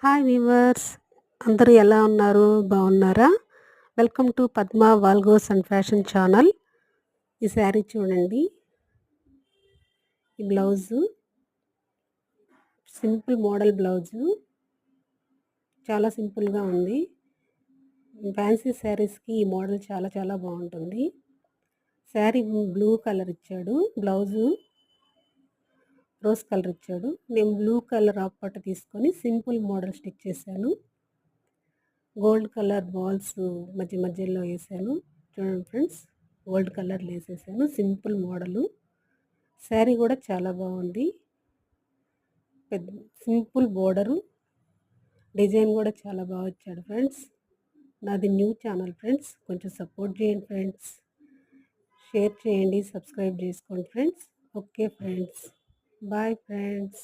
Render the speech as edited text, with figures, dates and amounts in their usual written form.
Hi weavers, అందరూ ఎలా ఉన్నారు? బాగున్నారా? Welcome to Padma వాల్గోస్ and fashion channel. ఈ శారీ చూడండి. ఈ బ్లౌజు సింపుల్ మోడల్ బ్లౌజు చాలా సింపుల్గా ఉంది. ఫ్యాన్సీ శారీస్కి ఈ మోడల్ చాలా చాలా బాగుంటుంది. శారీ బ్లూ కలర్ ఇచ్చాడు, బ్లౌజు రోజ్ కలర్ ఇచ్చాడు. నేను బ్లూ కలర్ ఆఫ్ పట్టు తీసుకొని సింపుల్ మోడల్ స్టిచ్ చేశాను. గోల్డ్ కలర్ బాల్స్ మధ్య మధ్యలో వేసాను. చూడండి ఫ్రెండ్స్, గోల్డ్ కలర్ వేసేసాను. Simple model. శారీ కూడా చాలా బాగుంది. పెద్ద సింపుల్ బోర్డరు, డిజైన్ కూడా చాలా బాగా ఇచ్చాడు ఫ్రెండ్స్. నాది న్యూ ఛానల్ ఫ్రెండ్స్, కొంచెం సపోర్ట్ చేయండి ఫ్రెండ్స్. షేర్ చేయండి, సబ్స్క్రైబ్ చేసుకోండి friends. Okay friends, bye friends.